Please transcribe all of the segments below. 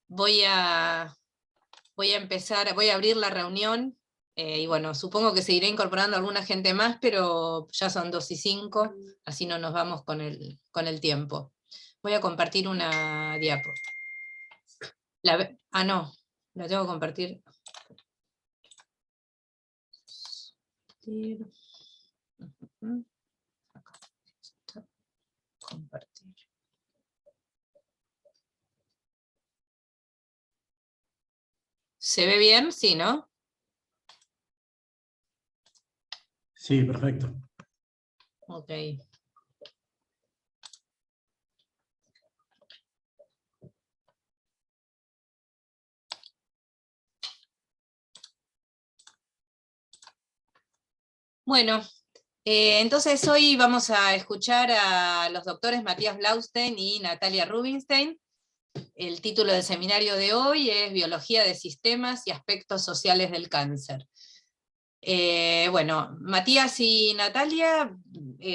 voy a empezar, voy a abrir la reunión, y bueno, supongo que se irá incorporando alguna gente más, pero ya son 2:05, así no nos vamos con el tiempo. Voy a compartir una diapo. No, la tengo que compartir. Compartir. ¿Se ve bien? Sí, ¿no? Sí, perfecto. Ok. Bueno, entonces hoy vamos a escuchar a los doctores Matías Blaustein y Natalia Rubinstein. El título del seminario de hoy es Biología de Sistemas y Aspectos Sociales del Cáncer. Bueno, Matías y Natalia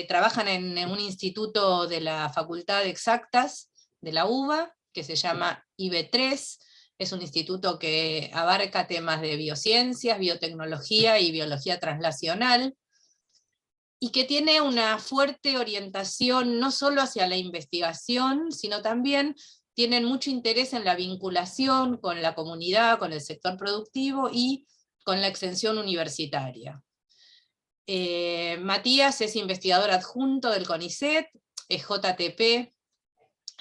trabajan en un instituto de la Facultad de Exactas de la UBA, que se llama IB3, es un instituto que abarca temas de biociencias, biotecnología y biología translacional, y que tiene una fuerte orientación no solo hacia la investigación, sino también tienen mucho interés en la vinculación con la comunidad, con el sector productivo y con la extensión universitaria. Matías es investigador adjunto del CONICET, es JTP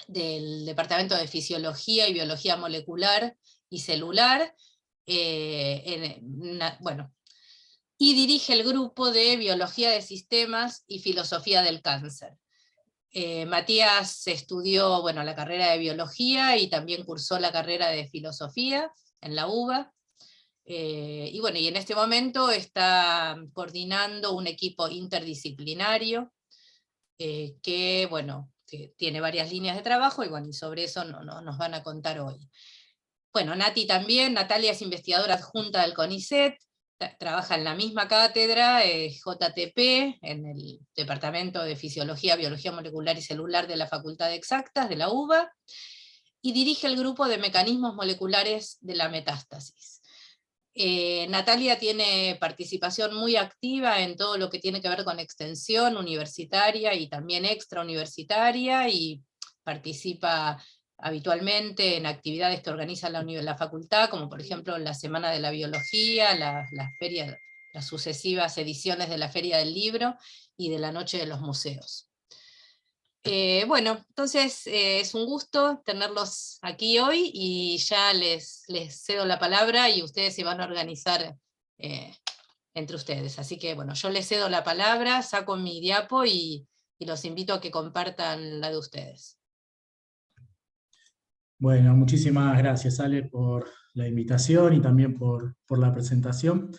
del Departamento de Fisiología y Biología Molecular y Celular, bueno, y dirige el grupo de Biología de Sistemas y Filosofía del Cáncer. Matías estudió la carrera de Biología y también cursó la carrera de Filosofía en la UBA, y en este momento está coordinando un equipo interdisciplinario que tiene varias líneas de trabajo, y sobre eso nos van a contar hoy. Natalia es investigadora adjunta del CONICET, trabaja en la misma cátedra, JTP, en el Departamento de Fisiología, Biología Molecular y Celular de la Facultad de Exactas, de la UBA, y dirige el grupo de mecanismos moleculares de la metástasis. Natalia tiene participación muy activa en todo lo que tiene que ver con extensión universitaria y también extrauniversitaria, y participa habitualmente en actividades que organiza la facultad, como por ejemplo la Semana de la Biología, las sucesivas ediciones de la Feria del Libro y de la Noche de los Museos. Entonces es un gusto tenerlos aquí hoy, y ya les cedo la palabra y ustedes se van a organizar entre ustedes. Así que yo les cedo la palabra, saco mi diapo y los invito a que compartan la de ustedes. Bueno, muchísimas gracias, Ale, por la invitación y también por la presentación.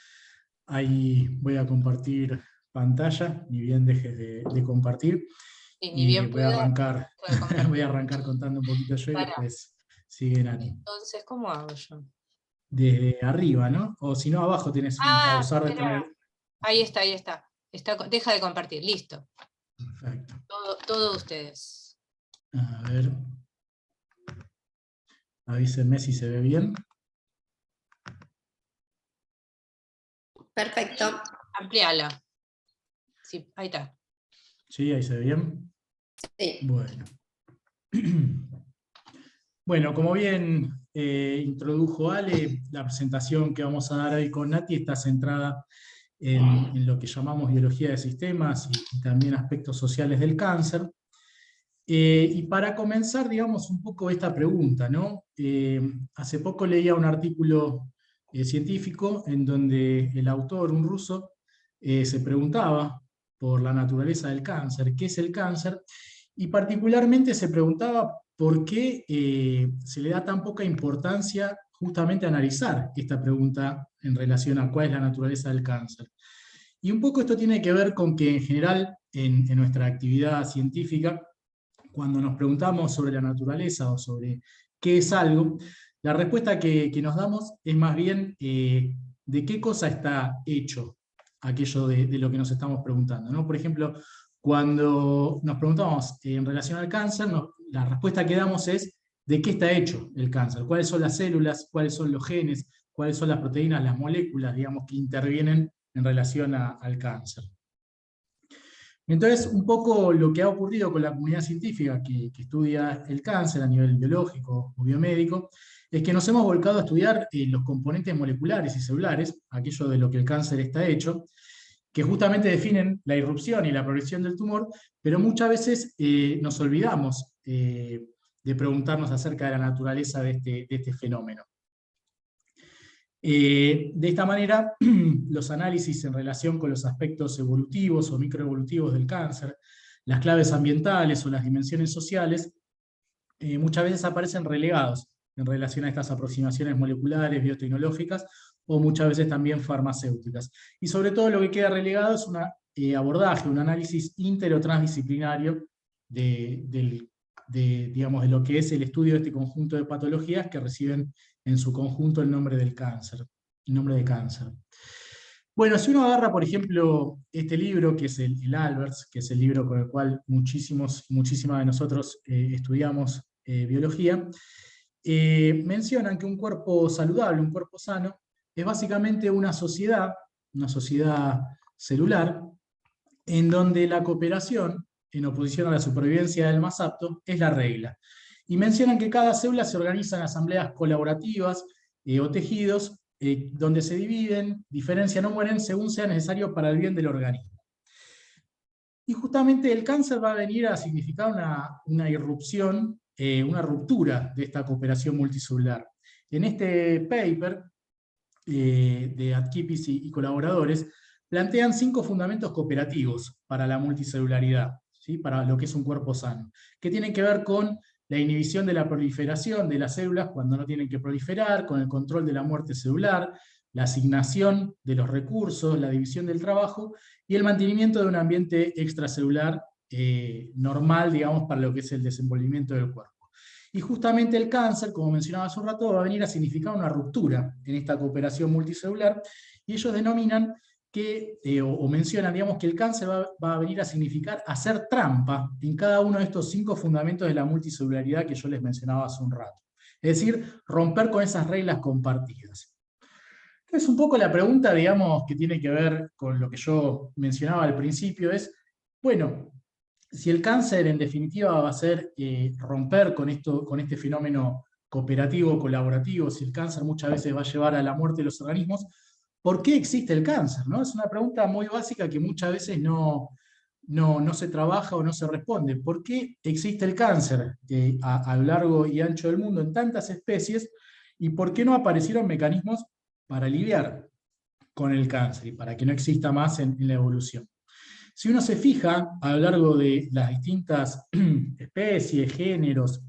Ahí voy a compartir pantalla, ni bien dejes de compartir. Y voy a arrancar, voy a arrancar contando un poquito yo y después sigue Nati. Entonces, ¿cómo hago yo? Desde arriba, ¿no? O si no, abajo tienes un pausar de tener. Ahí está. Deja de compartir, listo. Perfecto. Todo ustedes. A ver. Avísenme si se ve bien. Perfecto. Ampliala. Sí, ahí está. ¿Sí? ¿Ahí se ve bien? Sí. Bueno. Bueno, como bien introdujo Ale, la presentación que vamos a dar hoy con Nati está centrada en lo que llamamos biología de sistemas y también aspectos sociales del cáncer. Y para comenzar, digamos, un poco esta pregunta, ¿no? Hace poco leía un artículo científico en donde el autor, un ruso, se preguntaba por la naturaleza del cáncer, qué es el cáncer, y particularmente se preguntaba por qué se le da tan poca importancia justamente a analizar esta pregunta en relación a cuál es la naturaleza del cáncer. Y un poco esto tiene que ver con que en general en nuestra actividad científica, cuando nos preguntamos sobre la naturaleza o sobre qué es algo, la respuesta que nos damos es más bien de qué cosa está hecho aquello de lo que nos estamos preguntando, ¿no? Por ejemplo, cuando nos preguntamos en relación al cáncer, la respuesta que damos es de qué está hecho el cáncer, cuáles son las células, cuáles son los genes, cuáles son las proteínas, las moléculas, digamos, que intervienen en relación al cáncer. Entonces, un poco lo que ha ocurrido con la comunidad científica que estudia el cáncer a nivel biológico o biomédico, es que nos hemos volcado a estudiar los componentes moleculares y celulares, aquello de lo que el cáncer está hecho, que justamente definen la irrupción y la progresión del tumor, pero muchas veces nos olvidamos de preguntarnos acerca de la naturaleza de este fenómeno. De esta manera, los análisis en relación con los aspectos evolutivos o microevolutivos del cáncer, las claves ambientales o las dimensiones sociales, muchas veces aparecen relegados en relación a estas aproximaciones moleculares, biotecnológicas, o muchas veces también farmacéuticas. Y sobre todo lo que queda relegado es un abordaje, un análisis inter o transdisciplinario digamos, de lo que es el estudio de este conjunto de patologías que reciben en su conjunto el nombre del cáncer, el nombre de cáncer. Bueno, si uno agarra, por ejemplo, este libro, que es el Alberts, que es el libro con el cual muchísimas de nosotros estudiamos biología, mencionan que un cuerpo saludable, un cuerpo sano, es básicamente una sociedad celular, en donde la cooperación, en oposición a la supervivencia del más apto, es la regla. Y mencionan que cada célula se organiza en asambleas colaborativas o tejidos, donde se dividen, diferencian o mueren según sea necesario para el bien del organismo. Y justamente el cáncer va a venir a significar una irrupción, una ruptura de esta cooperación multicelular. En este paper de Atkipis y colaboradores, plantean 5 fundamentos cooperativos para la multicelularidad, ¿sí? Para lo que es un cuerpo sano, que tienen que ver con la inhibición de la proliferación de las células cuando no tienen que proliferar, con el control de la muerte celular, la asignación de los recursos, la división del trabajo y el mantenimiento de un ambiente extracelular normal, digamos, para lo que es el desenvolvimiento del cuerpo. Y justamente el cáncer, como mencionaba hace un rato, va a venir a significar una ruptura en esta cooperación multicelular, y ellos denominan que, o mencionan, digamos, que el cáncer va a venir a significar hacer trampa en cada uno de estos 5 fundamentos de la multicelularidad que yo les mencionaba hace un rato. Es decir, romper con esas reglas compartidas. Entonces, un poco la pregunta, digamos, que tiene que ver con lo que yo mencionaba al principio es, bueno, si el cáncer en definitiva va a ser romper con este fenómeno cooperativo, colaborativo, si el cáncer muchas veces va a llevar a la muerte de los organismos, ¿por qué existe el cáncer? ¿No? Es una pregunta muy básica que muchas veces no se trabaja o no se responde. ¿Por qué existe el cáncer a lo largo y ancho del mundo en tantas especies? ¿Y por qué no aparecieron mecanismos para lidiar con el cáncer y para que no exista más en la evolución? Si uno se fija a lo largo de las distintas especies, géneros,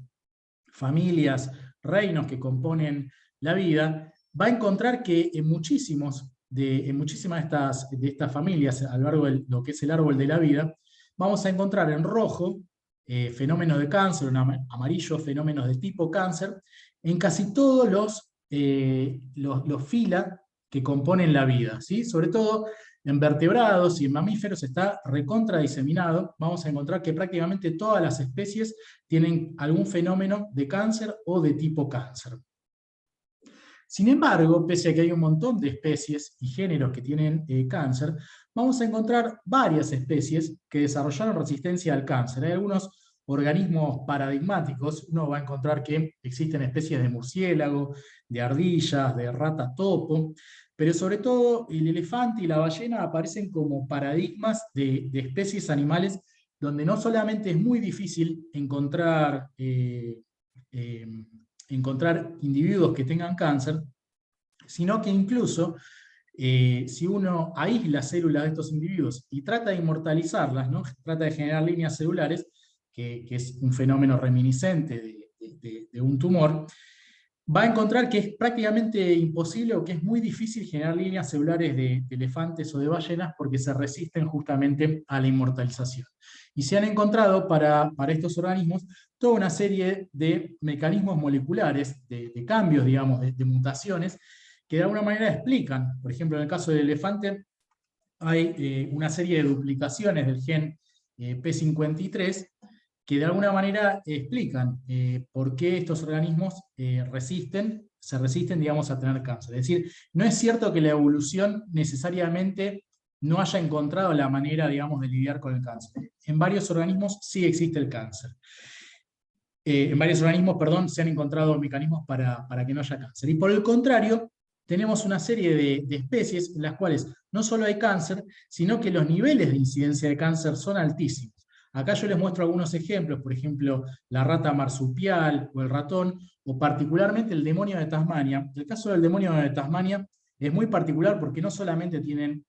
familias, reinos que componen la vida, va a encontrar que en muchísimas de estas familias, a lo largo de lo que es el árbol de la vida, vamos a encontrar en rojo fenómenos de cáncer, en amarillo fenómenos de tipo cáncer, en casi todos los fila que componen la vida, ¿sí? Sobre todo en vertebrados y en mamíferos está recontra diseminado. Vamos a encontrar que prácticamente todas las especies tienen algún fenómeno de cáncer o de tipo cáncer. Sin embargo, pese a que hay un montón de especies y géneros que tienen cáncer, vamos a encontrar varias especies que desarrollaron resistencia al cáncer. Hay algunos organismos paradigmáticos. Uno va a encontrar que existen especies de murciélago, de ardillas, de rata topo, pero sobre todo el elefante y la ballena aparecen como paradigmas de especies animales donde no solamente es muy difícil encontrar individuos que tengan cáncer, sino que incluso si uno aísla células de estos individuos y trata de inmortalizarlas, ¿no? Trata de generar líneas celulares, que es un fenómeno reminiscente de un tumor, va a encontrar que es prácticamente imposible o que es muy difícil generar líneas celulares de elefantes o de ballenas porque se resisten justamente a la inmortalización. Y se han encontrado para estos organismos toda una serie de mecanismos moleculares, de cambios, digamos, de mutaciones, que de alguna manera explican. Por ejemplo, en el caso del elefante hay una serie de duplicaciones del gen P53 que de alguna manera explican por qué estos organismos se resisten, digamos, a tener cáncer. Es decir, no es cierto que la evolución necesariamente no haya encontrado la manera, digamos, de lidiar con el cáncer. En varios organismos sí existe el cáncer. En varios organismos, perdón, se han encontrado mecanismos para que no haya cáncer. Y por el contrario, tenemos una serie de especies en las cuales no solo hay cáncer, sino que los niveles de incidencia de cáncer son altísimos. Acá yo les muestro algunos ejemplos, por ejemplo, la rata marsupial o el ratón, o particularmente el demonio de Tasmania. El caso del demonio de Tasmania es muy particular porque no solamente tienen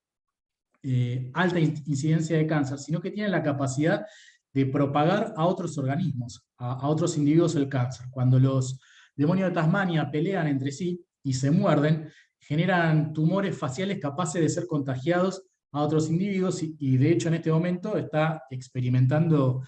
alta incidencia de cáncer, sino que tienen la capacidad de propagar a otros organismos, a otros individuos el cáncer. Cuando los demonios de Tasmania pelean entre sí y se muerden, generan tumores faciales capaces de ser contagiados a otros individuos y de hecho en este momento está experimentando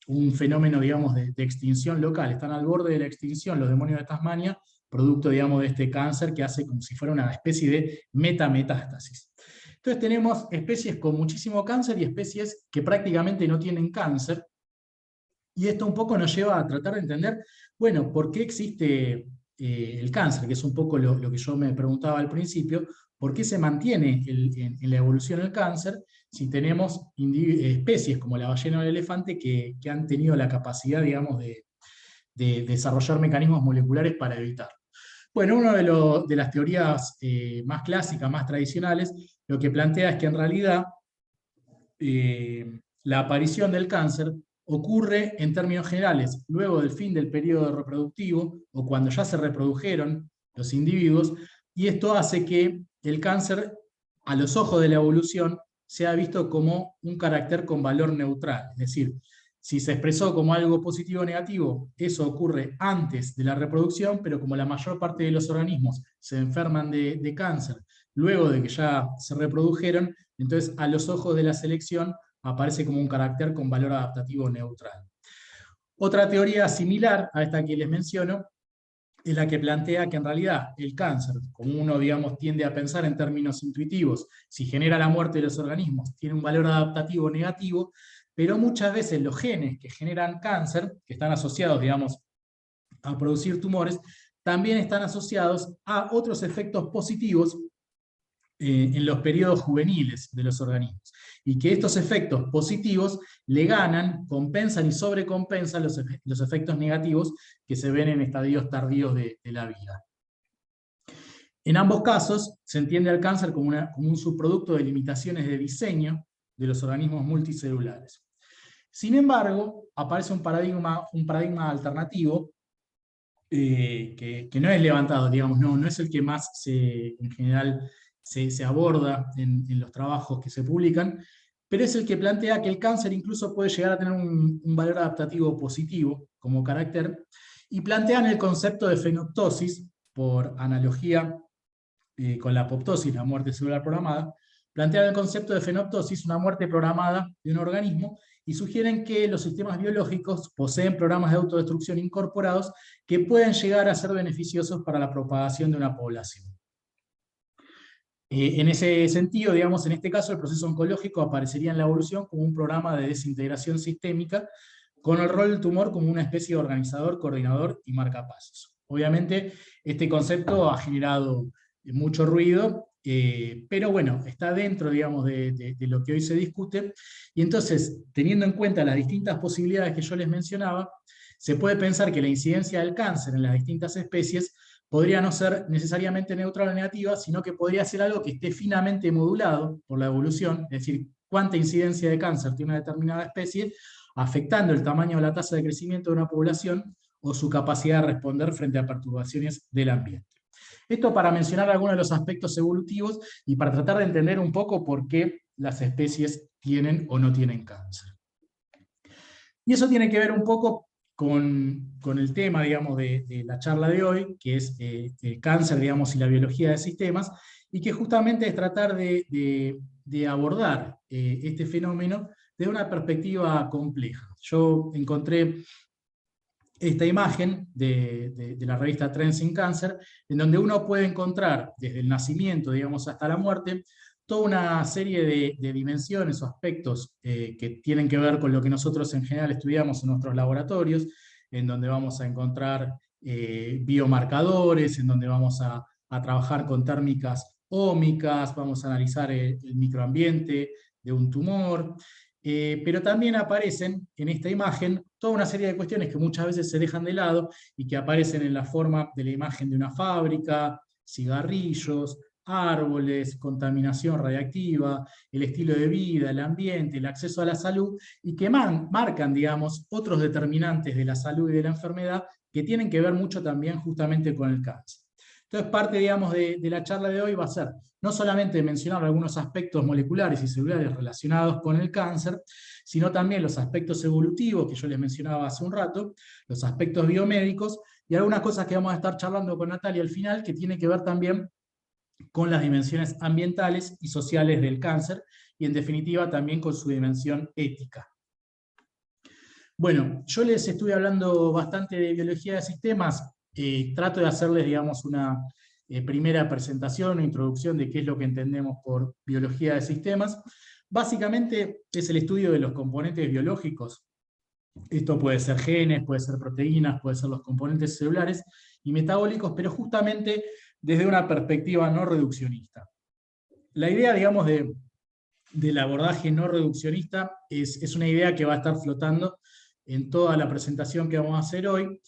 un fenómeno, digamos, de extinción local. Están al borde de la extinción los demonios de Tasmania, producto, digamos, de este cáncer que hace como si fuera una especie de metametástasis. Entonces tenemos especies con muchísimo cáncer y especies que prácticamente no tienen cáncer, y esto un poco nos lleva a tratar de entender, bueno, ¿por qué existe el cáncer? Que es un poco lo que yo me preguntaba al principio, ¿por qué se mantiene en la evolución el cáncer si tenemos especies como la ballena o el elefante que han tenido la capacidad, digamos, de desarrollar mecanismos moleculares para evitarlo? Bueno, una de las teorías más clásicas, más tradicionales, lo que plantea es que en realidad la aparición del cáncer ocurre en términos generales luego del fin del periodo reproductivo o cuando ya se reprodujeron los individuos, y esto hace que el cáncer, a los ojos de la evolución, sea visto como un carácter con valor neutral. Es decir, si se expresó como algo positivo o negativo, eso ocurre antes de la reproducción, pero como la mayor parte de los organismos se enferman de cáncer luego de que ya se reprodujeron, entonces a los ojos de la selección aparece como un carácter con valor adaptativo neutral. Otra teoría similar a esta que les menciono es la que plantea que en realidad el cáncer, como uno, digamos, tiende a pensar en términos intuitivos, si genera la muerte de los organismos, tiene un valor adaptativo negativo, pero muchas veces los genes que generan cáncer, que están asociados, digamos, a producir tumores, también están asociados a otros efectos positivos en los periodos juveniles de los organismos, y que estos efectos positivos le ganan, compensan y sobrecompensan los efectos negativos que se ven en estadios tardíos de la vida. En ambos casos se entiende al cáncer como un subproducto de limitaciones de diseño de los organismos multicelulares. Sin embargo, aparece un paradigma alternativo que no es levantado, digamos, no es el que más en general se aborda en los trabajos que se publican, pero es el que plantea que el cáncer incluso puede llegar a tener un valor adaptativo positivo como carácter, y plantean el concepto de fenoptosis, por analogía con la apoptosis, la muerte celular programada. Plantean el concepto de fenoptosis, una muerte programada de un organismo, y sugieren que los sistemas biológicos poseen programas de autodestrucción incorporados que pueden llegar a ser beneficiosos para la propagación de una población. En ese sentido, digamos, en este caso el proceso oncológico aparecería en la evolución como un programa de desintegración sistémica, con el rol del tumor como una especie de organizador, coordinador y marcapasos. Obviamente, este concepto ha generado mucho ruido, pero bueno, está dentro, digamos, de lo que hoy se discute, y entonces, teniendo en cuenta las distintas posibilidades que yo les mencionaba, se puede pensar que la incidencia del cáncer en las distintas especies podría no ser necesariamente neutral o negativa, sino que podría ser algo que esté finamente modulado por la evolución, es decir, cuánta incidencia de cáncer tiene una determinada especie, afectando el tamaño o la tasa de crecimiento de una población o su capacidad de responder frente a perturbaciones del ambiente. Esto para mencionar algunos de los aspectos evolutivos y para tratar de entender un poco por qué las especies tienen o no tienen cáncer. Y eso tiene que ver un poco con el tema, digamos, de la charla de hoy, que es el cáncer, digamos, y la biología de sistemas, y que justamente es tratar de abordar este fenómeno desde una perspectiva compleja. Yo encontré esta imagen de la revista Trends in Cancer, en donde uno puede encontrar desde el nacimiento, digamos, hasta la muerte, toda una serie de dimensiones o aspectos que tienen que ver con lo que nosotros en general estudiamos en nuestros laboratorios, en donde vamos a encontrar biomarcadores, en donde vamos a trabajar con térmicas ómicas, vamos a analizar el microambiente de un tumor, pero también aparecen en esta imagen toda una serie de cuestiones que muchas veces se dejan de lado y que aparecen en la forma de la imagen de una fábrica, cigarrillos, árboles, contaminación radiactiva, el estilo de vida, el ambiente, el acceso a la salud, y que marcan, digamos, otros determinantes de la salud y de la enfermedad que tienen que ver mucho también justamente con el cáncer. Entonces, parte, digamos, de la charla de hoy va a ser no solamente mencionar algunos aspectos moleculares y celulares relacionados con el cáncer, sino también los aspectos evolutivos que yo les mencionaba hace un rato, los aspectos biomédicos, y algunas cosas que vamos a estar charlando con Natalia al final, que tiene que ver también con las dimensiones ambientales y sociales del cáncer, y en definitiva también con su dimensión ética. Bueno, yo les estuve hablando bastante de biología de sistemas, trato de hacerles, digamos, una primera presentación o introducción de qué es lo que entendemos por biología de sistemas. Básicamente es el estudio de los componentes biológicos. Esto puede ser genes, puede ser proteínas, puede ser los componentes celulares y metabólicos, pero justamente desde una perspectiva no reduccionista. La idea, digamos, del abordaje no reduccionista es una idea que va a estar flotando en toda la presentación que vamos a hacer hoy,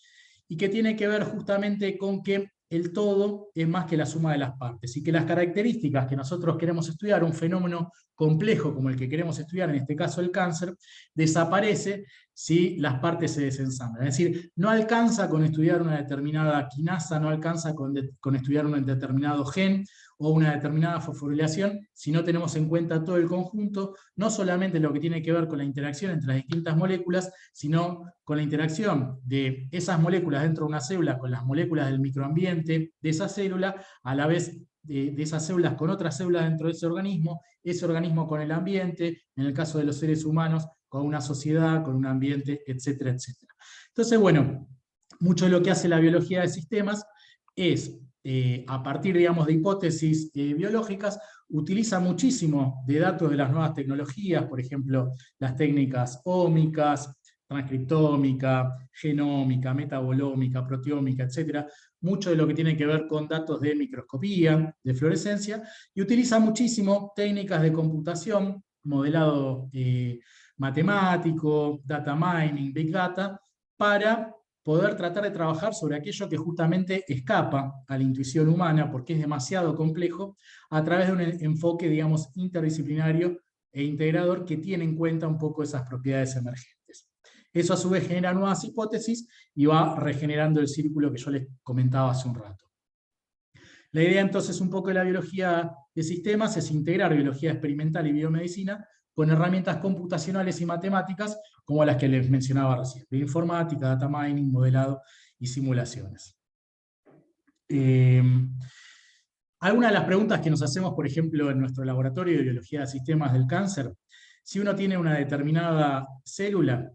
y que tiene que ver justamente con que el todo es más que la suma de las partes, y que las características que nosotros queremos estudiar, un fenómeno complejo como el que queremos estudiar, en este caso el cáncer, desaparece si las partes se desensamblan. Es decir, no alcanza con estudiar una determinada quinasa, no alcanza con estudiar un determinado gen o una determinada fosforilación, si no tenemos en cuenta todo el conjunto, no solamente lo que tiene que ver con la interacción entre las distintas moléculas, sino con la interacción de esas moléculas dentro de una célula con las moléculas del microambiente de esa célula, a la vez de esas células con otras células dentro de ese organismo con el ambiente, en el caso de los seres humanos, con una sociedad, con un ambiente, etcétera, etcétera. Entonces, bueno, mucho de lo que hace la biología de sistemas es, a partir, digamos, de hipótesis biológicas, utiliza muchísimo de datos de las nuevas tecnologías, por ejemplo, las técnicas ómicas, transcriptómica, genómica, metabolómica, proteómica, etcétera, mucho de lo que tiene que ver con datos de microscopía, de fluorescencia, y utiliza muchísimo técnicas de computación, modelado matemático, data mining, big data, para poder tratar de trabajar sobre aquello que justamente escapa a la intuición humana, porque es demasiado complejo, a través de un enfoque, digamos, interdisciplinario e integrador que tiene en cuenta un poco esas propiedades emergentes. Eso a su vez genera nuevas hipótesis y va regenerando el círculo que yo les comentaba hace un rato. La idea entonces un poco de la biología de sistemas es integrar biología experimental y biomedicina con herramientas computacionales y matemáticas como las que les mencionaba recién, bioinformática, data mining, modelado y simulaciones. Algunas de las preguntas que nos hacemos, por ejemplo, en nuestro laboratorio de biología de sistemas del cáncer, si uno tiene una determinada célula,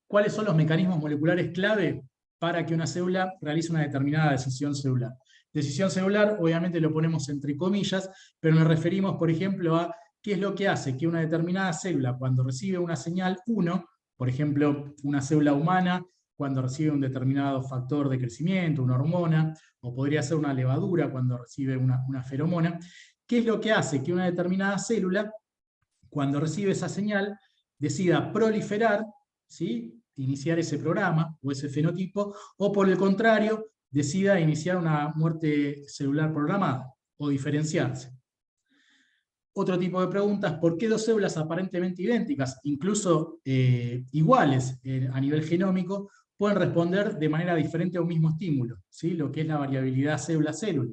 ¿cuáles son los mecanismos moleculares clave para que una célula realice una determinada decisión celular? Decisión celular, obviamente lo ponemos entre comillas, pero nos referimos, por ejemplo, a qué es lo que hace que una determinada célula, cuando recibe una señal 1, por ejemplo, una célula humana, cuando recibe un determinado factor de crecimiento, una hormona, o podría ser una levadura cuando recibe una feromona, ¿qué es lo que hace que una determinada célula, cuando recibe esa señal, decida proliferar, ¿sí?, iniciar ese programa o ese fenotipo, o por el contrario, decida iniciar una muerte celular programada o diferenciarse? Otro tipo de preguntas: ¿por qué dos células aparentemente idénticas, incluso iguales a nivel genómico, pueden responder de manera diferente a un mismo estímulo? ¿Sí? Lo que es la variabilidad célula-célula.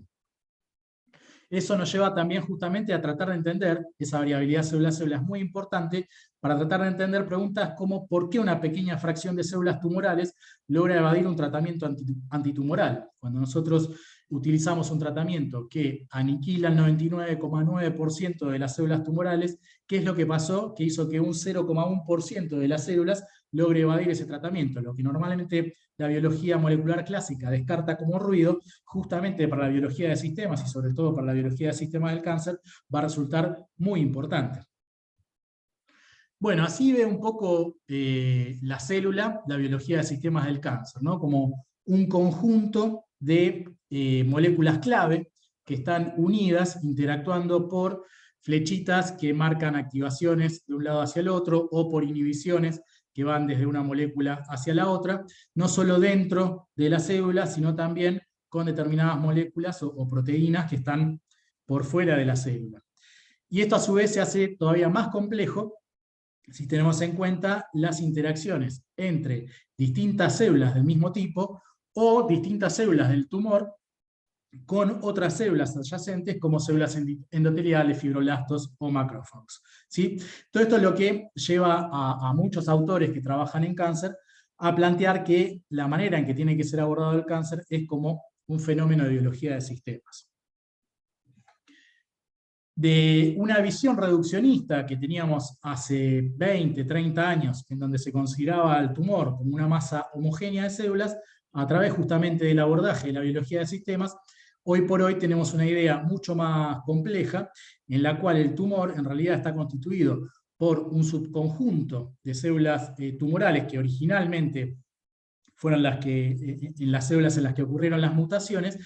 Eso nos lleva también justamente a tratar de entender, esa variabilidad célula-célula es muy importante para tratar de entender preguntas como ¿por qué una pequeña fracción de células tumorales logra evadir un tratamiento antitumoral? Cuando nosotros utilizamos un tratamiento que aniquila el 99,9% de las células tumorales, ¿qué es lo que pasó? Que hizo que un 0,1% de las células logre evadir ese tratamiento, lo que normalmente la biología molecular clásica descarta como ruido, justamente para la biología de sistemas y sobre todo para la biología de sistemas del cáncer, va a resultar muy importante. Bueno, así ve un poco la célula, la biología de sistemas del cáncer, ¿no? Como un conjunto de moléculas clave que están unidas, interactuando por flechitas que marcan activaciones de un lado hacia el otro, o por inhibiciones que van desde una molécula hacia la otra, no solo dentro de la célula, sino también con determinadas moléculas o proteínas que están por fuera de la célula. Y esto a su vez se hace todavía más complejo si tenemos en cuenta las interacciones entre distintas células del mismo tipo o distintas células del tumor con otras células adyacentes como células endoteliales, fibroblastos o macrófagos, ¿sí? Todo esto es lo que lleva a muchos autores que trabajan en cáncer a plantear que la manera en que tiene que ser abordado el cáncer es como un fenómeno de biología de sistemas. De una visión reduccionista que teníamos hace 20, 30 años, en donde se consideraba al tumor como una masa homogénea de células, a través justamente del abordaje de la biología de sistemas, hoy por hoy tenemos una idea mucho más compleja, en la cual el tumor en realidad está constituido por un subconjunto de células tumorales que originalmente fueron en las células en las que ocurrieron las mutaciones,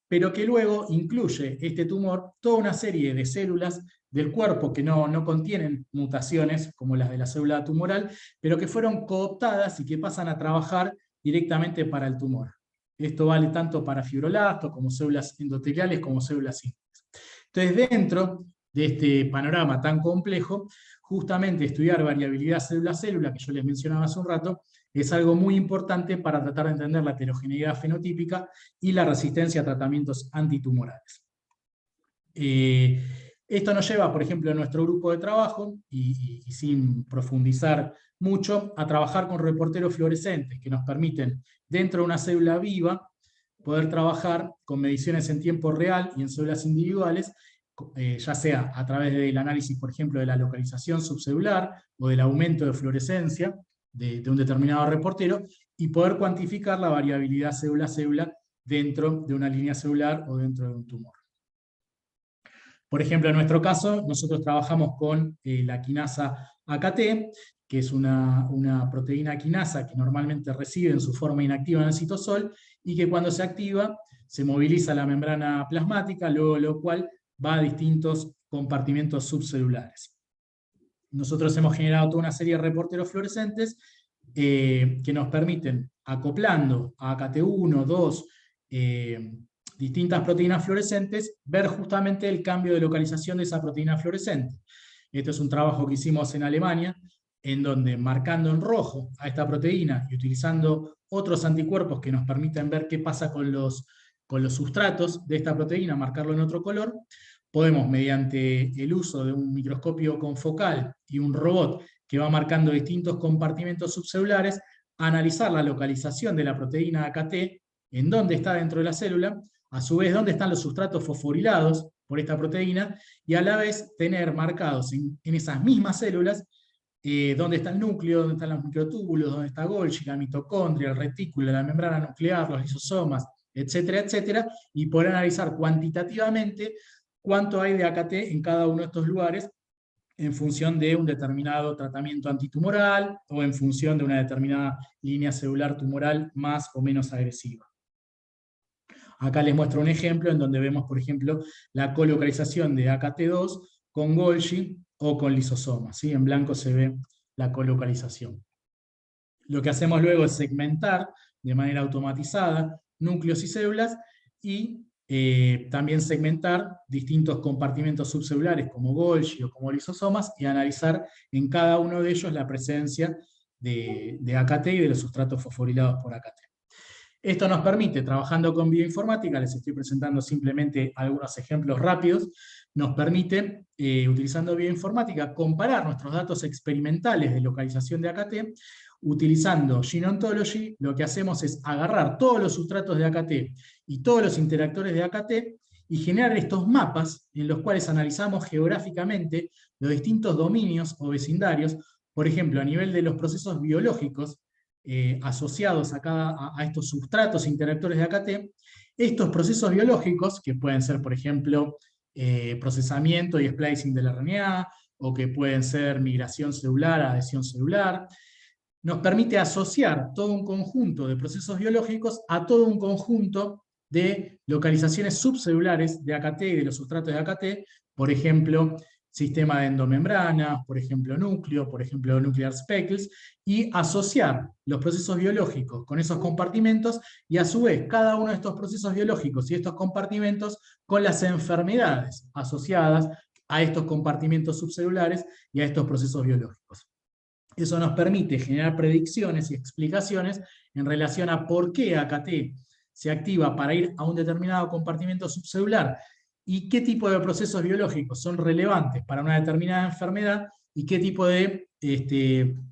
pero que luego incluye este tumor toda una serie de células del cuerpo que no contienen mutaciones como las de la célula tumoral, pero que fueron cooptadas y que pasan a trabajar directamente para el tumor. Esto vale tanto para fibroblastos como células endoteliales como células simples. Entonces, dentro de este panorama tan complejo, justamente estudiar variabilidad célula a célula, que yo les mencionaba hace un rato, es algo muy importante para tratar de entender la heterogeneidad fenotípica y la resistencia a tratamientos antitumorales. Esto nos lleva, por ejemplo, a nuestro grupo de trabajo, y sin profundizar mucho, a trabajar con reporteros fluorescentes que nos permiten, dentro de una célula viva, poder trabajar con mediciones en tiempo real y en células individuales, ya sea a través del análisis, por ejemplo, de la localización subcelular o del aumento de fluorescencia de un determinado reportero, y poder cuantificar la variabilidad célula a célula dentro de una línea celular o dentro de un tumor. Por ejemplo, en nuestro caso, nosotros trabajamos con la quinasa AKT, que es una proteína quinasa que normalmente reside en su forma inactiva en el citosol, y que cuando se activa se moviliza la membrana plasmática, luego lo cual va a distintos compartimentos subcelulares. Nosotros hemos generado toda una serie de reporteros fluorescentes que nos permiten, acoplando a AKT1, 2, distintas proteínas fluorescentes, ver justamente el cambio de localización de esa proteína fluorescente. Esto es un trabajo que hicimos en Alemania, en donde marcando en rojo a esta proteína y utilizando otros anticuerpos que nos permiten ver qué pasa con los sustratos de esta proteína, marcarlo en otro color, podemos, mediante el uso de un microscopio confocal y un robot que va marcando distintos compartimentos subcelulares, analizar la localización de la proteína AKT, en dónde está dentro de la célula, a su vez dónde están los sustratos fosforilados por esta proteína, y a la vez tener marcados en esas mismas células dónde está el núcleo, dónde están los microtúbulos, dónde está Golgi, la mitocondria, el retículo, la membrana nuclear, los lisosomas, etcétera, etcétera, y poder analizar cuantitativamente cuánto hay de AKT en cada uno de estos lugares en función de un determinado tratamiento antitumoral o en función de una determinada línea celular tumoral más o menos agresiva. Acá les muestro un ejemplo en donde vemos, por ejemplo, la colocalización de AKT2 con Golgi o con lisosomas, ¿sí? En blanco se ve la colocalización. Lo que hacemos luego es segmentar de manera automatizada núcleos y células, y también segmentar distintos compartimentos subcelulares como Golgi o como lisosomas, y analizar en cada uno de ellos la presencia de AKT y de los sustratos fosforilados por AKT. Esto nos permite, trabajando con bioinformática, les estoy presentando simplemente algunos ejemplos rápidos, nos permite, utilizando bioinformática, comparar nuestros datos experimentales de localización de AKT. Utilizando Gene Ontology, lo que hacemos es agarrar todos los sustratos de AKT y todos los interactores de AKT y generar estos mapas en los cuales analizamos geográficamente los distintos dominios o vecindarios, por ejemplo, a nivel de los procesos biológicos asociados a estos sustratos interactores de AKT, estos procesos biológicos, que pueden ser, por ejemplo, procesamiento y splicing del RNA, o que pueden ser migración celular, adhesión celular, nos permite asociar todo un conjunto de procesos biológicos a todo un conjunto de localizaciones subcelulares de AKT y de los sustratos de AKT, por ejemplo, sistema de endomembrana, por ejemplo núcleo, por ejemplo nuclear speckles, y asociar los procesos biológicos con esos compartimentos, y a su vez cada uno de estos procesos biológicos y estos compartimentos con las enfermedades asociadas a estos compartimentos subcelulares y a estos procesos biológicos. Eso nos permite generar predicciones y explicaciones en relación a por qué AKT se activa para ir a un determinado compartimento subcelular y qué tipo de procesos biológicos son relevantes para una determinada enfermedad y qué tipo de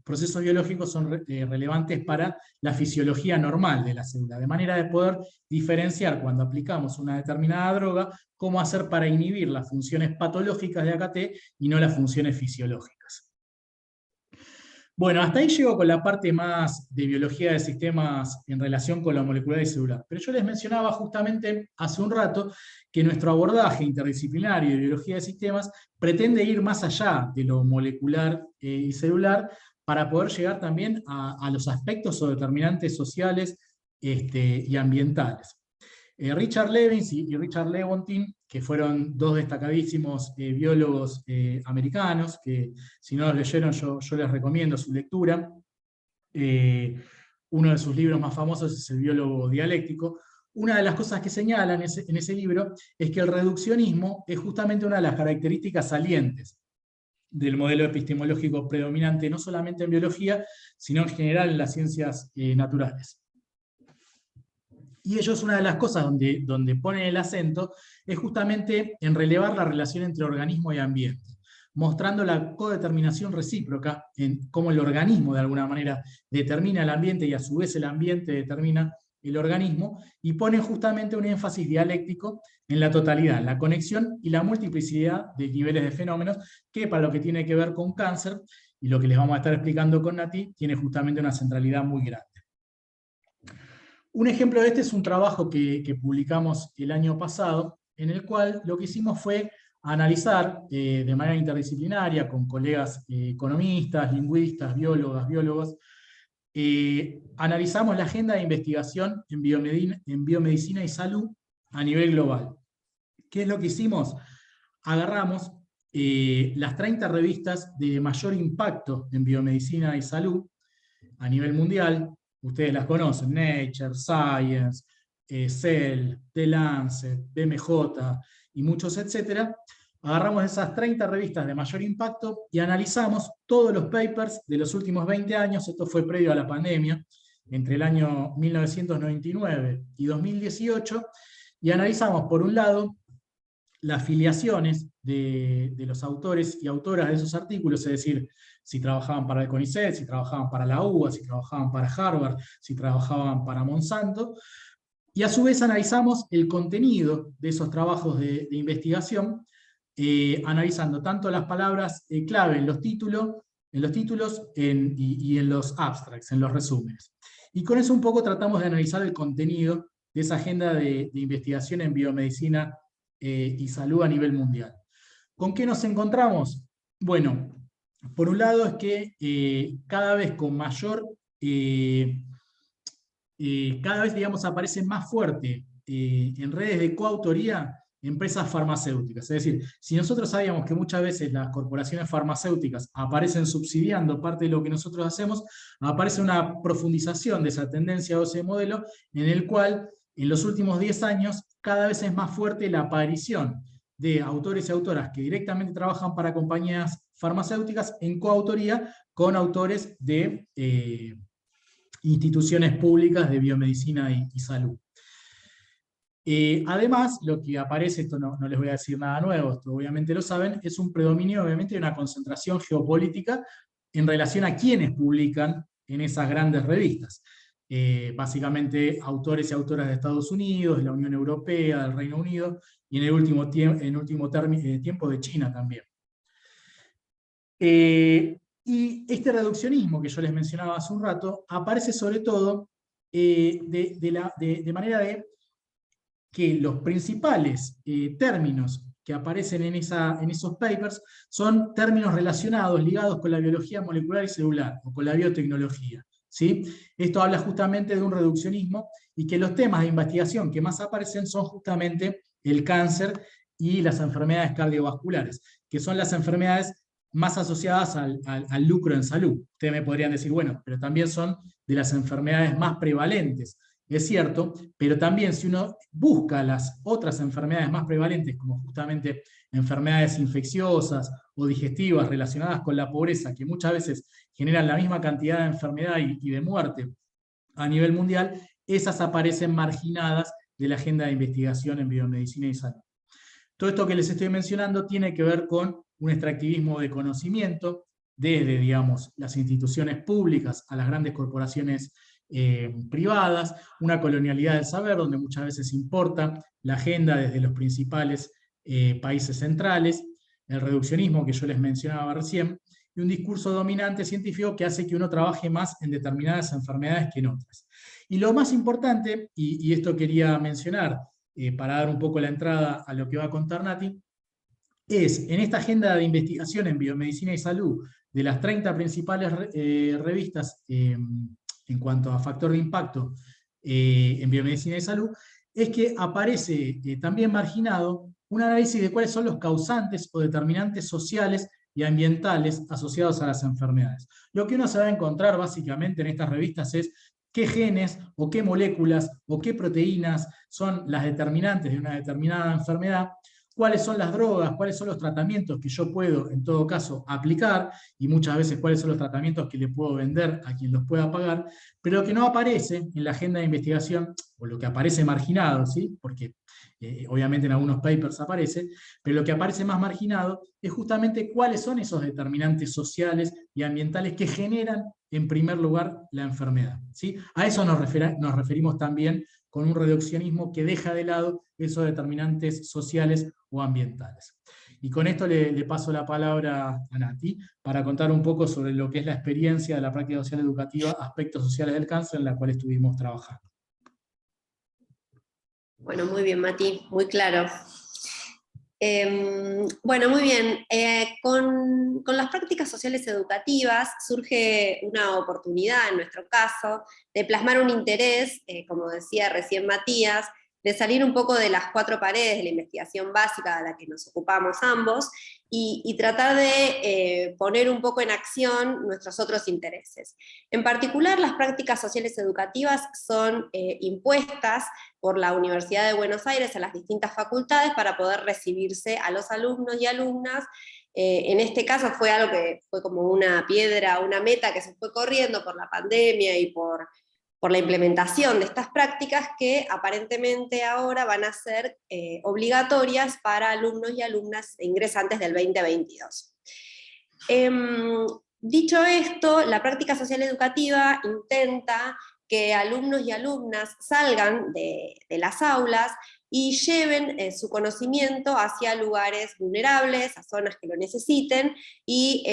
procesos biológicos son relevantes para la fisiología normal de la célula, de manera de poder diferenciar cuando aplicamos una determinada droga, cómo hacer para inhibir las funciones patológicas de AKT y no las funciones fisiológicas. Bueno, hasta ahí llego con la parte más de biología de sistemas en relación con lo molecular y celular. Pero yo les mencionaba justamente hace un rato que nuestro abordaje interdisciplinario de biología de sistemas pretende ir más allá de lo molecular y celular para poder llegar también a los aspectos o determinantes sociales y ambientales. Richard Lewins y Richard Lewontin, que fueron dos destacadísimos biólogos americanos, que si no los leyeron yo les recomiendo su lectura. Uno de sus libros más famosos es El biólogo dialéctico. Una de las cosas que señalan en ese libro es que el reduccionismo es justamente una de las características salientes del modelo epistemológico predominante, no solamente en biología, sino en general en las ciencias naturales. Y ellos, una de las cosas donde ponen el acento es justamente en relevar la relación entre organismo y ambiente, mostrando la codeterminación recíproca en cómo el organismo de alguna manera determina el ambiente y a su vez el ambiente determina el organismo, y ponen justamente un énfasis dialéctico en la totalidad, la conexión y la multiplicidad de niveles de fenómenos, que para lo que tiene que ver con cáncer, y lo que les vamos a estar explicando con Nati, tiene justamente una centralidad muy grande. Un ejemplo de este es un trabajo que publicamos el año pasado, en el cual lo que hicimos fue analizar de manera interdisciplinaria con colegas economistas, lingüistas, biólogos, analizamos la agenda de investigación en biomedicina y salud a nivel global. ¿Qué es lo que hicimos? Agarramos las 30 revistas de mayor impacto en biomedicina y salud a nivel mundial. Ustedes las conocen: Nature, Science, Cell, The Lancet, BMJ y muchos etcétera. Agarramos esas 30 revistas de mayor impacto y analizamos todos los papers de los últimos 20 años, esto fue previo a la pandemia, entre el año 1999 y 2018, y analizamos, por un lado, las filiaciones de los autores y autoras de esos artículos, es decir, si trabajaban para el CONICET, si trabajaban para la UBA, si trabajaban para Harvard, si trabajaban para Monsanto, y a su vez analizamos el contenido de esos trabajos de investigación, analizando tanto las palabras clave en los títulos y en los abstracts, en los resúmenes. Y con eso un poco tratamos de analizar el contenido de esa agenda de investigación en biomedicina y salud a nivel mundial. ¿Con qué nos encontramos? Bueno, por un lado es que cada vez con mayor, cada vez digamos aparece más fuerte en redes de coautoría empresas farmacéuticas. Es decir, si nosotros sabíamos que muchas veces las corporaciones farmacéuticas aparecen subsidiando parte de lo que nosotros hacemos, aparece una profundización de esa tendencia o ese modelo en el cual en los últimos 10 años cada vez es más fuerte la aparición de autores y autoras que directamente trabajan para compañías farmacéuticas en coautoría con autores de instituciones públicas de biomedicina y salud. Además, lo que aparece, esto no les voy a decir nada nuevo, esto obviamente lo saben, es un predominio obviamente de una concentración geopolítica en relación a quienes publican en esas grandes revistas. Básicamente autores y autoras de Estados Unidos, de la Unión Europea, del Reino Unido, y en el último tiempo de China también. Y este reduccionismo que yo les mencionaba hace un rato, aparece sobre todo de manera de que los principales términos que aparecen en esos papers son términos relacionados, ligados con la biología molecular y celular, o con la biotecnología. ¿Sí? Esto habla justamente de un reduccionismo, y que los temas de investigación que más aparecen son justamente el cáncer y las enfermedades cardiovasculares, que son las enfermedades más asociadas al lucro en salud. Ustedes me podrían decir, bueno, pero también son de las enfermedades más prevalentes. Es cierto, pero también si uno busca las otras enfermedades más prevalentes, como justamente enfermedades infecciosas o digestivas relacionadas con la pobreza, que muchas veces generan la misma cantidad de enfermedad y de muerte a nivel mundial, esas aparecen marginadas de la agenda de investigación en biomedicina y salud. Todo esto que les estoy mencionando tiene que ver con un extractivismo de conocimiento, desde, digamos, las instituciones públicas a las grandes corporaciones privadas, una colonialidad del saber, donde muchas veces importa la agenda desde los principales países centrales, el reduccionismo que yo les mencionaba recién, y un discurso dominante científico que hace que uno trabaje más en determinadas enfermedades que en otras. Y lo más importante, y esto quería mencionar, para dar un poco la entrada a lo que va a contar Nati, es en esta agenda de investigación en biomedicina y salud, de las 30 principales revistas en cuanto a factor de impacto en biomedicina y salud, es que aparece también marginado un análisis de cuáles son los causantes o determinantes sociales y ambientales asociados a las enfermedades. Lo que uno se va a encontrar básicamente en estas revistas es qué genes o qué moléculas o qué proteínas son las determinantes de una determinada enfermedad, cuáles son las drogas, cuáles son los tratamientos que yo puedo, en todo caso, aplicar, y muchas veces cuáles son los tratamientos que le puedo vender a quien los pueda pagar, pero lo que no aparece en la agenda de investigación, o lo que aparece marginado, ¿sí? Porque obviamente en algunos papers aparece, pero lo que aparece más marginado es justamente cuáles son esos determinantes sociales y ambientales que generan, en primer lugar, la enfermedad, ¿sí? A eso nos referimos también con un reduccionismo que deja de lado esos determinantes sociales o ambientales. Y con esto le paso la palabra a Nati para contar un poco sobre lo que es la experiencia de la práctica social educativa, aspectos sociales del cáncer, en la cual estuvimos trabajando. Bueno, muy bien, Mati, muy claro. Bueno, muy bien. Con las prácticas sociales educativas surge una oportunidad, en nuestro caso, de plasmar un interés, como decía recién Matías, de salir un poco de las cuatro paredes de la investigación básica a la que nos ocupamos ambos y tratar de poner un poco en acción nuestros otros intereses. En particular, las prácticas sociales educativas son impuestas por la Universidad de Buenos Aires a las distintas facultades para poder recibirse a los alumnos y alumnas. En este caso fue algo que fue como una piedra, una meta que se fue corriendo por la pandemia y por la implementación de estas prácticas que aparentemente ahora van a ser obligatorias para alumnos y alumnas ingresantes del 2022. Dicho esto, la práctica social educativa intenta que alumnos y alumnas salgan de las aulas y lleven su conocimiento hacia lugares vulnerables, a zonas que lo necesiten, y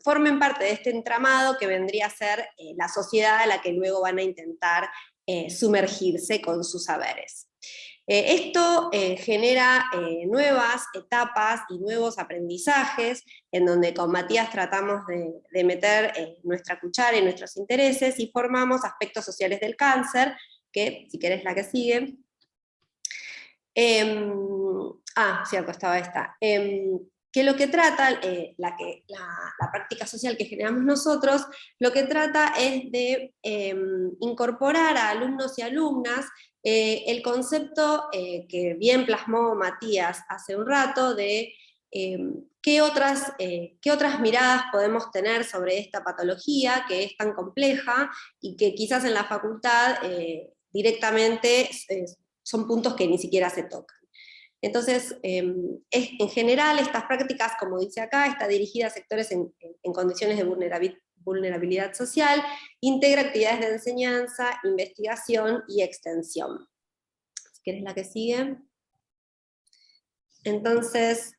formen parte de este entramado que vendría a ser la sociedad a la que luego van a intentar sumergirse con sus saberes. Esto genera nuevas etapas y nuevos aprendizajes, en donde con Matías tratamos de meter nuestra cuchara y nuestros intereses, y formamos aspectos sociales del cáncer, que si querés la que sigue. Sí, acá estaba esta. Que lo que trata, la práctica social que generamos nosotros, lo que trata es de incorporar a alumnos y alumnas el concepto que bien plasmó Matías hace un rato de ¿qué otras miradas podemos tener sobre esta patología que es tan compleja y que quizás en la facultad directamente son puntos que ni siquiera se tocan? Entonces, en general, estas prácticas, como dice acá, está dirigida a sectores en condiciones de vulnerabilidad social, integra actividades de enseñanza, investigación y extensión. Si quieres la que sigue. Entonces,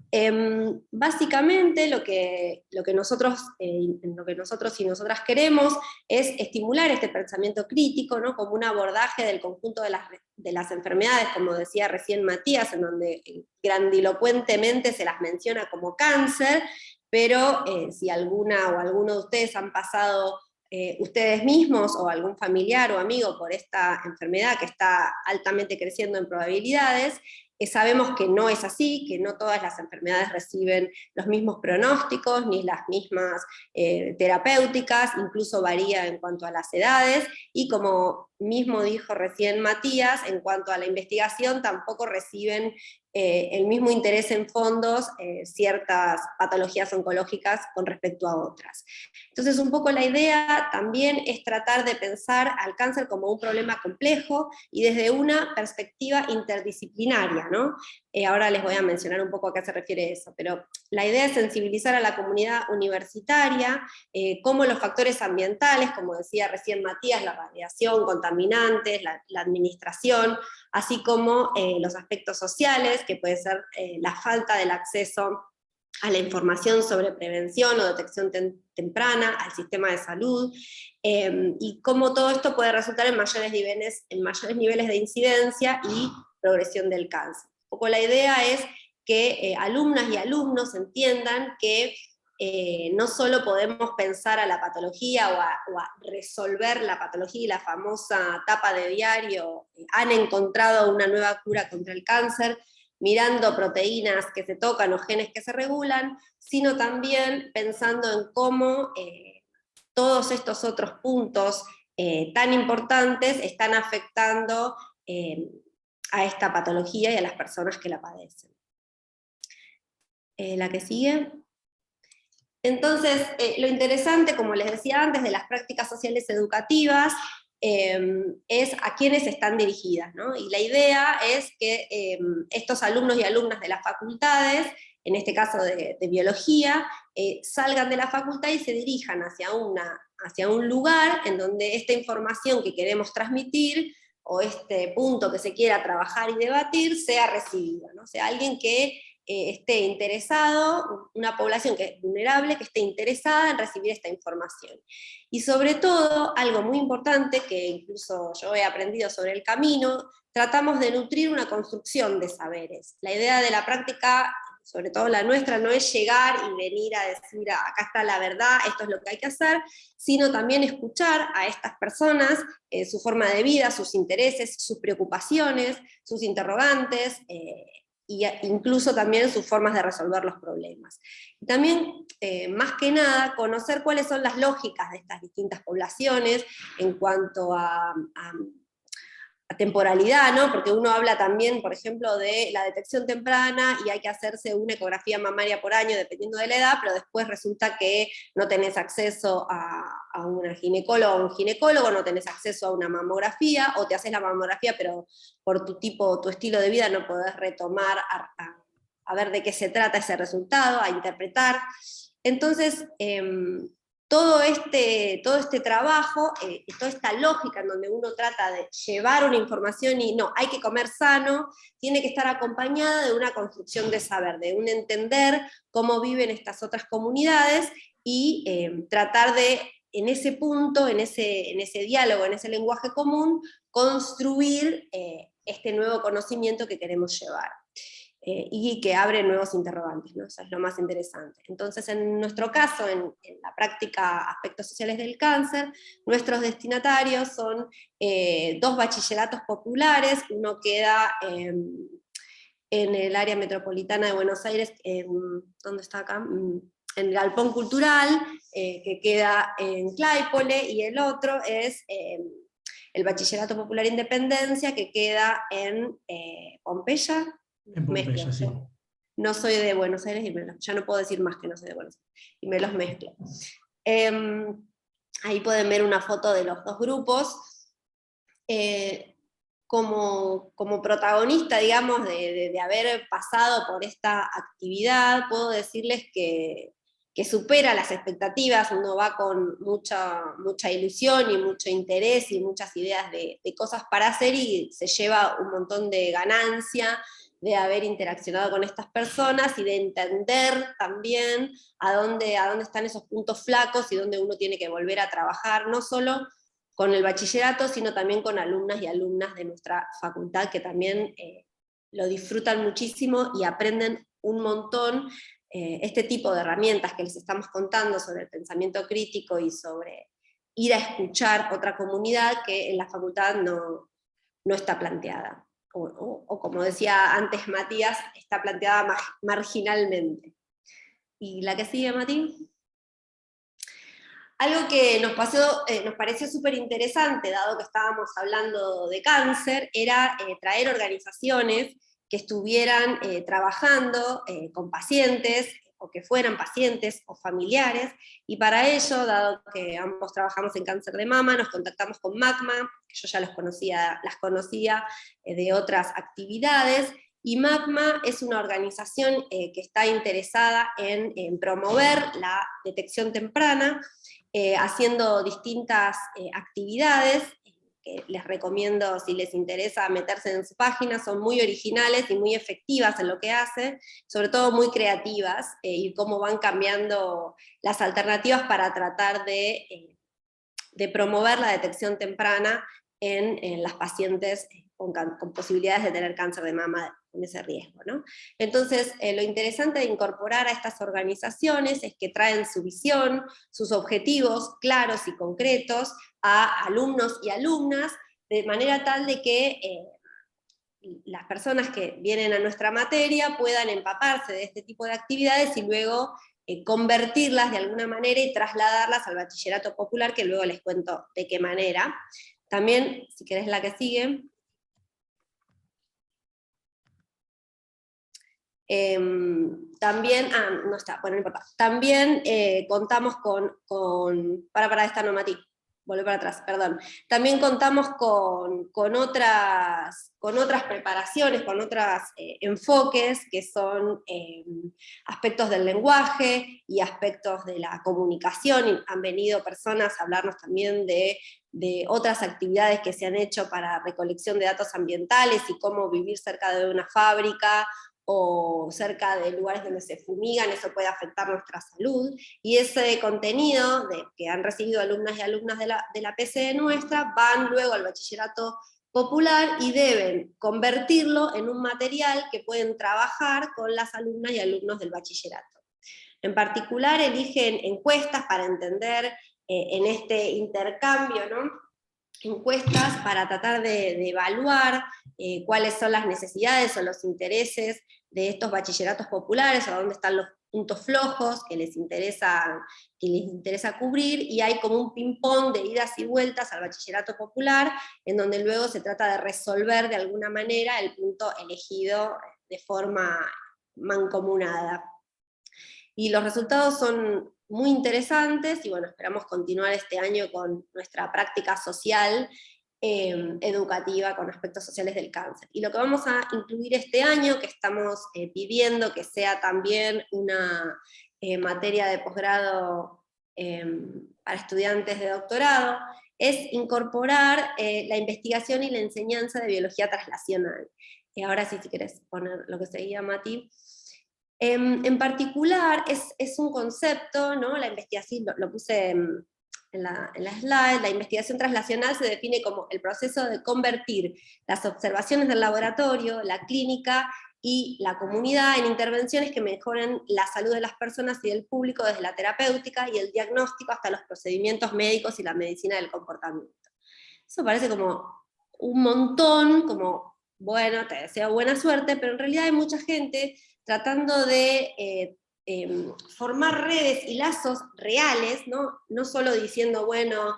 básicamente lo que nosotros y nosotras queremos es estimular este pensamiento crítico, ¿no? Como un abordaje del conjunto de las enfermedades, como decía recién Matías, en donde grandilocuentemente se las menciona como cáncer, pero si alguna o alguno de ustedes han pasado ustedes mismos o algún familiar o amigo por esta enfermedad que está altamente creciendo en probabilidades, sabemos que no es así, que no todas las enfermedades reciben los mismos pronósticos, ni las mismas terapéuticas, incluso varía en cuanto a las edades, y como mismo dijo recién Matías, en cuanto a la investigación tampoco reciben el mismo interés en fondos ciertas patologías oncológicas con respecto a otras. Entonces un poco la idea también es tratar de pensar al cáncer como un problema complejo y desde una perspectiva interdisciplinaria, ¿no? Ahora les voy a mencionar un poco a qué se refiere eso, pero la idea es sensibilizar a la comunidad universitaria, cómo los factores ambientales, como decía recién Matías, la radiación, contaminantes, la administración, así como los aspectos sociales, que puede ser la falta del acceso a la información sobre prevención o detección temprana, al sistema de salud, y cómo todo esto puede resultar en mayores niveles de incidencia y progresión del cáncer. Un poco la idea es que alumnas y alumnos entiendan que no solo podemos pensar a la patología o a resolver la patología y la famosa tapa de diario, han encontrado una nueva cura contra el cáncer, mirando proteínas que se tocan o genes que se regulan, sino también pensando en cómo todos estos otros puntos tan importantes están afectando a esta patología y a las personas que la padecen. La que sigue. Entonces, lo interesante, como les decía antes, de las prácticas sociales educativas es a quiénes están dirigidas, ¿no? Y la idea es que estos alumnos y alumnas de las facultades, en este caso de biología, salgan de la facultad y se dirijan hacia un lugar en donde esta información que queremos transmitir o este punto que se quiera trabajar y debatir sea recibida, ¿no? O sea, alguien que esté interesado, una población que es vulnerable, que esté interesada en recibir esta información. Y sobre todo, algo muy importante, que incluso yo he aprendido sobre el camino, tratamos de nutrir una construcción de saberes. La idea de la práctica, sobre todo la nuestra, no es llegar y venir a decir, acá está la verdad, esto es lo que hay que hacer, sino también escuchar a estas personas, su forma de vida, sus intereses, sus preocupaciones, sus interrogantes, y incluso también sus formas de resolver los problemas. Y también, más que nada, conocer cuáles son las lógicas de estas distintas poblaciones en cuanto a temporalidad, ¿no? Porque uno habla también, por ejemplo, de la detección temprana y hay que hacerse una ecografía mamaria por año dependiendo de la edad, pero después resulta que no tenés acceso a una ginecóloga o un ginecólogo, no tenés acceso a una mamografía, o te haces la mamografía, pero por tu estilo de vida no podés retomar a ver de qué se trata ese resultado, a interpretar. Entonces, todo este trabajo, toda esta lógica en donde uno trata de llevar una información y no, hay que comer sano, tiene que estar acompañada de una construcción de saber, de un entender cómo viven estas otras comunidades y tratar de, en ese punto, en ese diálogo, en ese lenguaje común, construir este nuevo conocimiento que queremos llevar. Y que abre nuevos interrogantes, ¿no? Eso es lo más interesante. Entonces, en nuestro caso, en la práctica Aspectos Sociales del Cáncer, nuestros destinatarios son 2 bachilleratos populares, uno queda en el área metropolitana de Buenos Aires, ¿dónde está acá? En el Galpón Cultural, que queda en Claypole, y el otro es el Bachillerato Popular Independencia, que queda en Pompeya. En Pompeya, sí. no soy de Buenos Aires, y ya no puedo decir más que no soy de Buenos Aires, y me los mezclo. Ahí pueden ver una foto de los dos grupos. Como protagonista, digamos, de haber pasado por esta actividad, puedo decirles que supera las expectativas. Uno va con mucha ilusión y mucho interés y muchas ideas de cosas para hacer, y se lleva un montón de ganancia de haber interaccionado con estas personas y de entender también a dónde están esos puntos flacos y dónde uno tiene que volver a trabajar, no solo con el bachillerato, sino también con alumnas y alumnas de nuestra facultad, que también lo disfrutan muchísimo y aprenden un montón. Este tipo de herramientas que les estamos contando sobre el pensamiento crítico y sobre ir a escuchar otra comunidad, que en la facultad no está planteada. O como decía antes Matías, está planteada marginalmente. ¿Y la que sigue, Mati? Algo que nos pareció súper interesante, dado que estábamos hablando de cáncer, era traer organizaciones que estuvieran trabajando con pacientes, o que fueran pacientes o familiares, y para ello, dado que ambos trabajamos en cáncer de mama, nos contactamos con MACMA, que yo ya las conocía de otras actividades, y MACMA es una organización que está interesada en promover la detección temprana, haciendo distintas actividades, que les recomiendo si les interesa meterse en su página. Son muy originales y muy efectivas en lo que hacen, sobre todo muy creativas, y cómo van cambiando las alternativas para tratar de promover la detección temprana en las pacientes con posibilidades de tener cáncer de mama con ese riesgo, ¿no? Entonces, lo interesante de incorporar a estas organizaciones es que traen su visión, sus objetivos claros y concretos a alumnos y alumnas, de manera tal de que las personas que vienen a nuestra materia puedan empaparse de este tipo de actividades y luego convertirlas de alguna manera y trasladarlas al bachillerato popular, que luego les cuento de qué manera. También, si querés la que sigue. También, no está, bueno, no importa. También contamos para esta no, Mati, volvé para atrás, perdón. También contamos con otras preparaciones, con otros enfoques, que son aspectos del lenguaje y aspectos de la comunicación, y han venido personas a hablarnos también de otras actividades que se han hecho para recolección de datos ambientales y cómo vivir cerca de una fábrica o cerca de lugares donde se fumigan, eso puede afectar nuestra salud, y ese contenido que han recibido alumnas y alumnas de la PCE nuestra, van luego al bachillerato popular y deben convertirlo en un material que pueden trabajar con las alumnas y alumnos del bachillerato. En particular, eligen encuestas para entender en este intercambio, ¿no? Encuestas para tratar de evaluar cuáles son las necesidades o los intereses de estos bachilleratos populares, o dónde están los puntos flojos que les interesa cubrir, y hay como un ping-pong de idas y vueltas al bachillerato popular, en donde luego se trata de resolver de alguna manera el punto elegido de forma mancomunada. Y los resultados son muy interesantes, y bueno, esperamos continuar este año con nuestra práctica social educativa con aspectos sociales del cáncer. Y lo que vamos a incluir este año, que estamos pidiendo que sea también una materia de posgrado para estudiantes de doctorado, es incorporar la investigación y la enseñanza de biología translacional. Ahora sí, si querés poner lo que seguía, Mati. En particular, es un concepto, ¿no? La investigación, lo puse en la slide, la investigación translacional se define como el proceso de convertir las observaciones del laboratorio, la clínica y la comunidad en intervenciones que mejoren la salud de las personas y del público, desde la terapéutica y el diagnóstico hasta los procedimientos médicos y la medicina del comportamiento. Eso parece como un montón, como, bueno, te deseo buena suerte, pero en realidad hay mucha gente tratando de formar redes y lazos reales, no solo diciendo, bueno,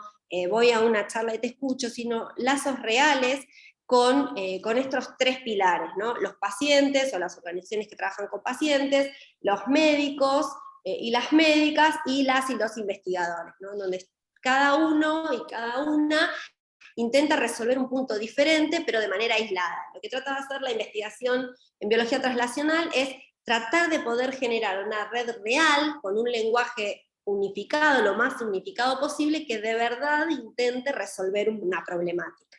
voy a una charla y te escucho, sino lazos reales con estos 3 pilares, ¿no? Los pacientes o las organizaciones que trabajan con pacientes, los médicos y las médicas, y las y los investigadores, ¿no? Donde cada uno y cada una intenta resolver un punto diferente, pero de manera aislada. Lo que trata de hacer la investigación en biología translacional es tratar de poder generar una red real, con un lenguaje unificado, lo más unificado posible, que de verdad intente resolver una problemática.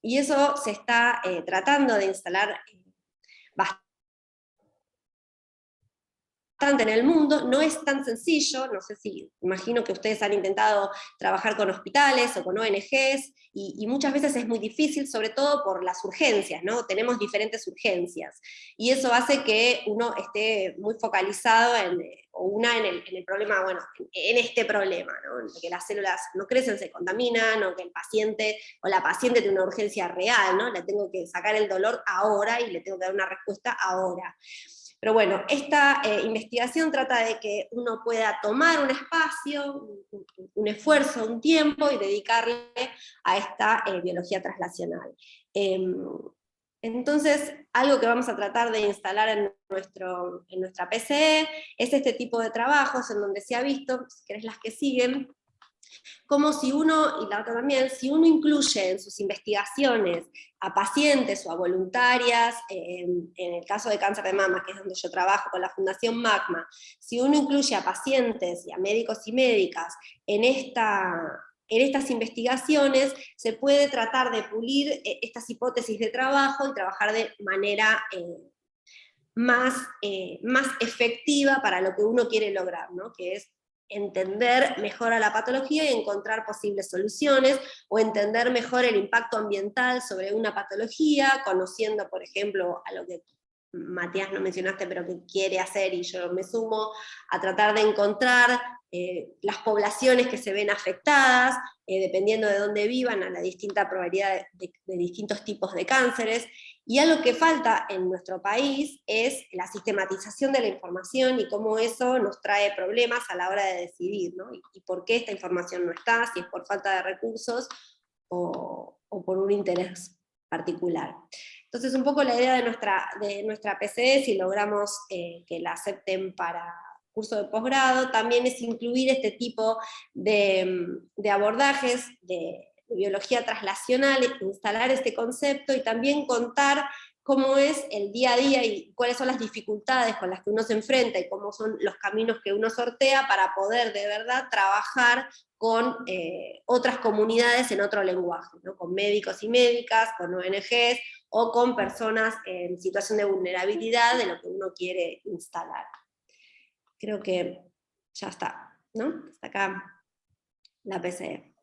Y eso se está tratando de instalar bastante en el mundo. No es tan sencillo, no sé si, imagino que ustedes han intentado trabajar con hospitales o con ONGs, y muchas veces es muy difícil, sobre todo por las urgencias, ¿no? Tenemos diferentes urgencias, y eso hace que uno esté muy focalizado en el problema, bueno, en este problema, ¿no? En que las células no crecen, se contaminan, o que el paciente o la paciente tiene una urgencia real, ¿no? Le tengo que sacar el dolor ahora y le tengo que dar una respuesta ahora. Pero bueno, esta investigación trata de que uno pueda tomar un espacio, un esfuerzo, un tiempo, y dedicarle a esta biología translacional. Entonces, algo que vamos a tratar de instalar en nuestra PCE es este tipo de trabajos, en donde se ha visto, si querés las que siguen, como si uno, y la otra también, si uno incluye en sus investigaciones a pacientes o a voluntarias, en el caso de cáncer de mama, que es donde yo trabajo con la Fundación MACMA, si uno incluye a pacientes y a médicos y médicas en estas investigaciones, se puede tratar de pulir estas hipótesis de trabajo y trabajar de manera más efectiva para lo que uno quiere lograr, ¿no? Que es entender mejor a la patología y encontrar posibles soluciones, o entender mejor el impacto ambiental sobre una patología, conociendo, por ejemplo, a lo que Matías no mencionaste, pero que quiere hacer, y yo me sumo, a tratar de encontrar las poblaciones que se ven afectadas, dependiendo de dónde vivan, a la distinta probabilidad de distintos tipos de cánceres. Y algo que falta en nuestro país es la sistematización de la información, y cómo eso nos trae problemas a la hora de decidir, ¿no? Y por qué esta información no está, si es por falta de recursos o por un interés particular. Entonces, un poco la idea de nuestra PCE, si logramos que la acepten para curso de posgrado, también es incluir este tipo de abordajes de biología translacional, instalar este concepto, y también contar cómo es el día a día y cuáles son las dificultades con las que uno se enfrenta, y cómo son los caminos que uno sortea para poder de verdad trabajar con otras comunidades en otro lenguaje, ¿no? Con médicos y médicas, con ONGs, o con personas en situación de vulnerabilidad de lo que uno quiere instalar. Creo que ya está, ¿no? Hasta acá la PCE.